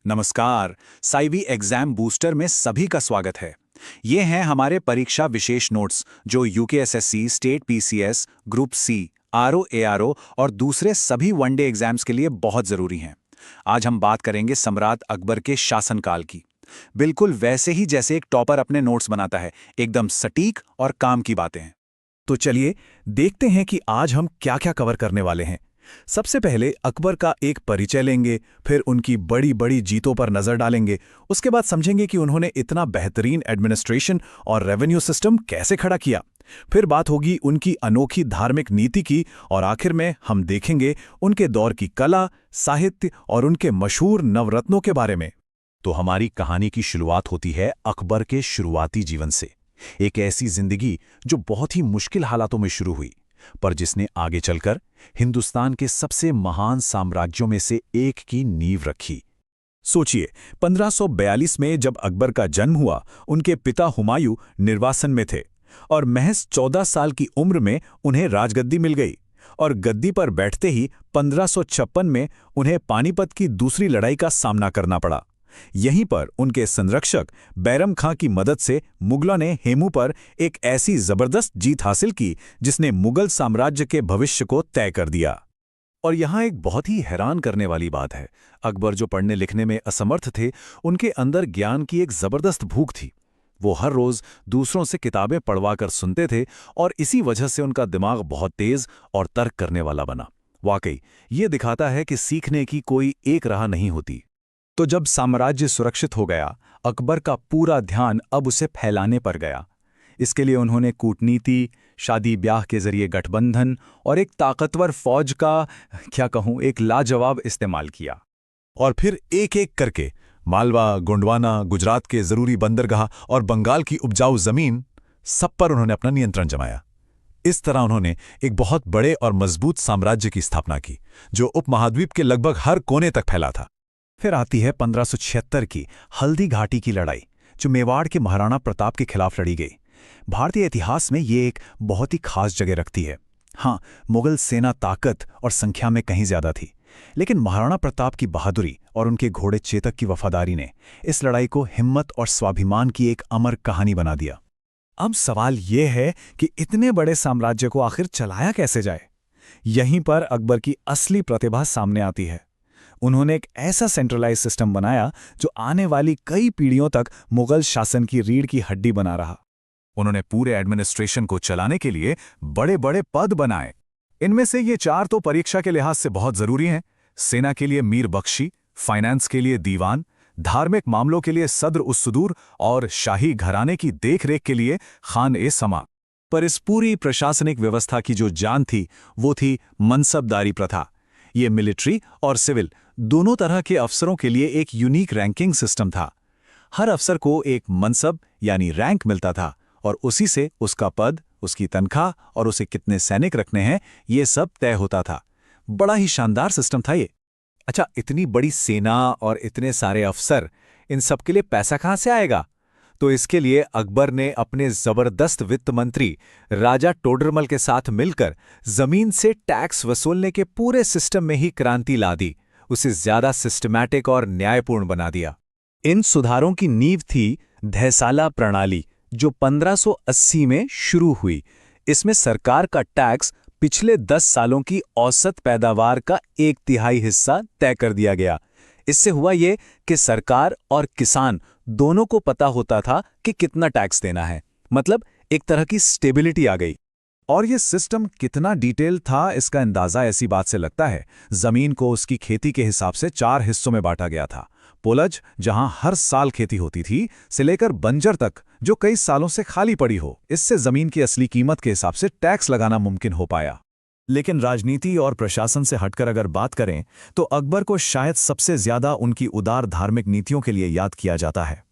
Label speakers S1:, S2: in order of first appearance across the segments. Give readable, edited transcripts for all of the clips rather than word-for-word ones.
S1: नमस्कार। साइवी exam booster में सभी का स्वागत है। ये हैं हमारे परीक्षा विशेष नोट्स जो UKSSC, state PCS, group C, RO ARO और दूसरे सभी वनडे एग्जाम्स के लिए बहुत जरूरी हैं। आज हम बात करेंगे सम्राट अकबर के शासनकाल की। बिल्कुल वैसे ही जैसे एक टॉपर अपने नोट्स बनाता है, एकदम सटीक और काम की बातें हैं।
S2: तो चलिए देखते हैं कि आज हम क्या क्या कवर करने वाले हैं। सबसे पहले अकबर का एक परिचय लेंगे, फिर उनकी बड़ी बड़ी जीतों पर नजर डालेंगे। उसके बाद समझेंगे कि उन्होंने इतना बेहतरीन एडमिनिस्ट्रेशन और रेवेन्यू सिस्टम कैसे खड़ा किया। फिर बात होगी उनकी अनोखी धार्मिक नीति की, और आखिर में हम देखेंगे उनके दौर की कला, साहित्य और उनके मशहूर नवरत्नों के बारे में। तो हमारी कहानी की शुरुआत होती है अकबर के शुरुआती जीवन से। एक ऐसी जिंदगी जो बहुत ही मुश्किल हालातों में शुरू हुई, पर जिसने आगे चलकर हिंदुस्तान के सबसे महान साम्राज्यों में से एक की नींव रखी। सोचिए, 1542 में जब अकबर का जन्म हुआ, उनके पिता हुमायूं निर्वासन में थे और महज 14 साल की उम्र में उन्हें राजगद्दी मिल गई। और गद्दी पर बैठते ही 1556 में उन्हें पानीपत की दूसरी लड़ाई का सामना करना पड़ा। यहीं पर उनके संरक्षक बैरम खां की मदद से मुगलों ने हेमू पर एक ऐसी जबरदस्त जीत हासिल की जिसने मुगल साम्राज्य के भविष्य को तय कर दिया। और यहाँ एक बहुत ही हैरान करने वाली बात है, अकबर जो पढ़ने लिखने में असमर्थ थे, उनके अंदर ज्ञान की एक जबरदस्त भूख थी। वो हर रोज दूसरों से किताबें पढ़वा कर सुनते थे और इसी वजह से उनका दिमाग बहुत तेज और तर्क करने वाला बना। वाकई ये दिखाता है कि सीखने की कोई एक राह नहीं होती। तो जब साम्राज्य सुरक्षित हो गया, अकबर का पूरा ध्यान अब उसे फैलाने पर गया। इसके लिए उन्होंने कूटनीति, शादी ब्याह के जरिए गठबंधन और एक ताकतवर फौज का, क्या कहूं, एक लाजवाब इस्तेमाल किया। और फिर एक एक करके मालवा, गोंडवाना, गुजरात के जरूरी बंदरगाह और बंगाल की उपजाऊ जमीन, सब पर उन्होंने अपना नियंत्रण जमाया। इस तरह उन्होंने एक बहुत बड़े और मजबूत साम्राज्य की स्थापना की जो उपमहाद्वीप के लगभग हर कोने तक फैला था। फिर आती है 1576 की हल्दी घाटी की लड़ाई, जो मेवाड़ के महाराणा प्रताप के खिलाफ लड़ी गई। भारतीय इतिहास में ये एक बहुत ही खास जगह रखती है। हाँ, मुगल सेना ताकत और संख्या में कहीं ज्यादा थी, लेकिन महाराणा प्रताप की बहादुरी और उनके घोड़े चेतक की वफादारी ने इस लड़ाई को हिम्मत और स्वाभिमान की एक अमर कहानी बना दिया। अब सवाल ये है कि इतने बड़े साम्राज्य को आखिर चलाया कैसे जाए। यहीं पर अकबर की असली प्रतिभा सामने आती है। उन्होंने एक ऐसा सेंट्रलाइज सिस्टम बनाया जो आने वाली कई पीढ़ियों तक मुगल शासन की रीढ़ की हड्डी बना रहा। उन्होंने पूरे एडमिनिस्ट्रेशन को चलाने के लिए बड़े बड़े पद बनाए। इनमें से ये 4 तो परीक्षा के लिहाज से बहुत जरूरी हैं। सेना के लिए मीर बख्शी, फाइनेंस के लिए दीवान, धार्मिक मामलों के लिए सद्र उस-सुदूर और शाही घराने की देखरेख के लिए खान ए समा। पर इस पूरी प्रशासनिक व्यवस्था की जो जान थी, वो थी मनसबदारी प्रथा। ये मिलिट्री और सिविल दोनों तरह के अफसरों के लिए एक यूनिक रैंकिंग सिस्टम था। हर अफसर को एक मनसब यानी रैंक मिलता था और उसी से उसका पद, उसकी तनख्वाह और उसे कितने सैनिक रखने हैं, ये सब तय होता था। बड़ा ही शानदार सिस्टम था ये। अच्छा, इतनी बड़ी सेना और इतने सारे अफसर, इन सब के लिए पैसा कहाँ से आएगा? तो इसके लिए अकबर ने अपने जबरदस्त वित्त मंत्री राजा टोडरमल के साथ मिलकर जमीन से टैक्स वसूलने के पूरे सिस्टम में ही क्रांति ला दी। उसे ज्यादा सिस्टमैटिक और न्यायपूर्ण बना दिया। इन सुधारों की नींव थी धैसाला प्रणाली, जो 1580 में शुरू हुई। इसमें सरकार का टैक्स पिछले 10 सालों की औसत पैदावार का 1/3 हिस्सा तय कर दिया गया। इससे हुआ ये कि सरकार और किसान दोनों को पता होता था कि कितना टैक्स देना है। मतलब एक तरह की स्टेबिलिटी आ गई। और ये सिस्टम कितना डिटेल था, इसका अंदाजा ऐसी बात से लगता है। जमीन को उसकी खेती के हिसाब से 4 हिस्सों में बांटा गया था। पोलज, जहां हर साल खेती होती थी, से लेकर बंजर तक, जो कई सालों से खाली पड़ी हो। इससे जमीन की असली कीमत के हिसाब से टैक्स लगाना मुमकिन हो पाया। लेकिन राजनीति और प्रशासन से हटकर अगर बात करें, तो अकबर को शायद सबसे ज्यादा उनकी उदार धार्मिक नीतियों के लिए याद किया जाता है।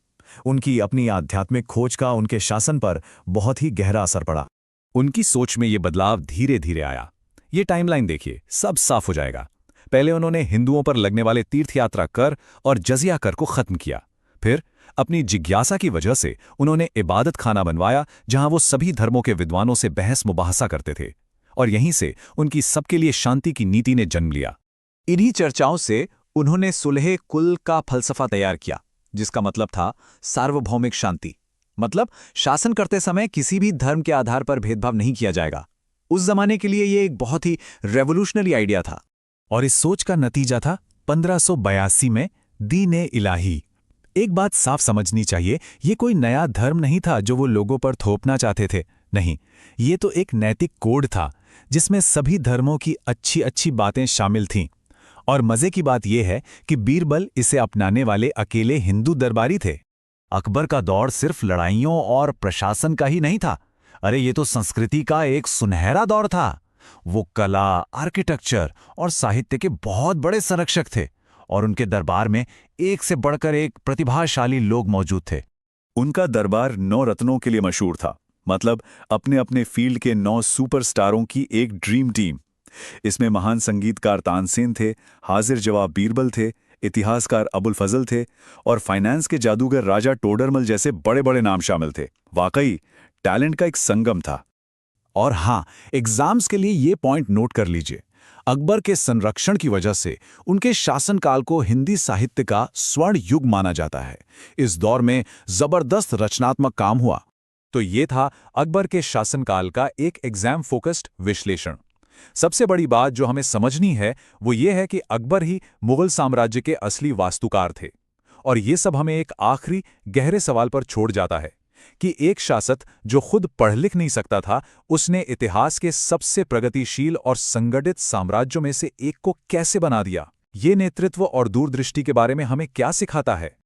S2: उनकी अपनी आध्यात्मिक खोज का उनके शासन पर बहुत ही गहरा असर पड़ा। उनकी सोच में ये बदलाव धीरे धीरे आया। ये टाइमलाइन देखिए, सब साफ हो जाएगा। पहले उन्होंने हिंदुओं पर लगने वाले तीर्थयात्रा कर और जजिया कर को खत्म किया। फिर अपनी जिज्ञासा की वजह से उन्होंने इबादत खाना बनवाया, जहां वो सभी धर्मों के विद्वानों से बहस मुबाहसा करते थे। और यहीं से उनकी सबके लिए शांति की नीति ने जन्म लिया। इन्हीं चर्चाओं से
S1: उन्होंने सुलह कुल का फलसफा तैयार किया, जिसका मतलब था सार्वभौमिक शांति। मतलब शासन करते समय किसी भी धर्म के आधार पर भेदभाव नहीं किया जाएगा। उस जमाने के लिए ये एक बहुत ही रेवोल्यूशनरी आइडिया था।
S2: और इस सोच का नतीजा था 1582 में दीन-ए इलाही। एक बात साफ समझनी चाहिए, ये कोई नया धर्म नहीं था जो वो लोगों पर थोपना चाहते थे। नहीं, ये तो एक नैतिक कोड था जिसमें सभी धर्मों की अच्छी अच्छी बातें शामिल थीं। और मजे की बात यह है कि बीरबल इसे अपनाने वाले अकेले हिंदू दरबारी थे। अकबर का दौर सिर्फ लड़ाइयों और प्रशासन का ही नहीं था। अरे ये तो संस्कृति का एक सुनहरा दौर था। वो कला, आर्किटेक्चर और साहित्य के बहुत बड़े संरक्षक थे और उनके दरबार में एक से बढ़कर एक प्रतिभाशाली लोग मौजूद थे।
S3: उनका दरबार 9 रत्नों के लिए मशहूर था, मतलब अपने अपने फील्ड के 9 सुपरस्टारों की एक ड्रीम टीम। इसमें महान संगीतकार तानसेन थे, हाजिर जवाब बीरबल थे, इतिहासकार अबुल फजल थे और फाइनेंस के जादूगर राजा टोडरमल जैसे बड़े बड़े नाम शामिल थे। वाकई टैलेंट का एक संगम था।
S2: और हाँ, एग्जाम्स के लिए ये पॉइंट नोट कर लीजिए। अकबर के संरक्षण की वजह से उनके शासनकाल को हिंदी साहित्य का स्वर्ण युग माना जाता है। इस दौर में जबरदस्त रचनात्मक काम हुआ।
S1: तो ये था अकबर के शासनकाल का एक एग्जाम फोकस्ड विश्लेषण। सबसे बड़ी बात जो हमें समझनी है वो ये है कि अकबर ही मुगल साम्राज्य के असली वास्तुकार थे। और ये सब हमें एक आखिरी गहरे सवाल पर छोड़ जाता है कि एक शासक जो खुद पढ़ लिख नहीं सकता था, उसने इतिहास के सबसे प्रगतिशील और संगठित साम्राज्यों में से एक को कैसे बना दिया। ये नेतृत्व और दूरदृष्टि के बारे में हमें क्या सिखाता है?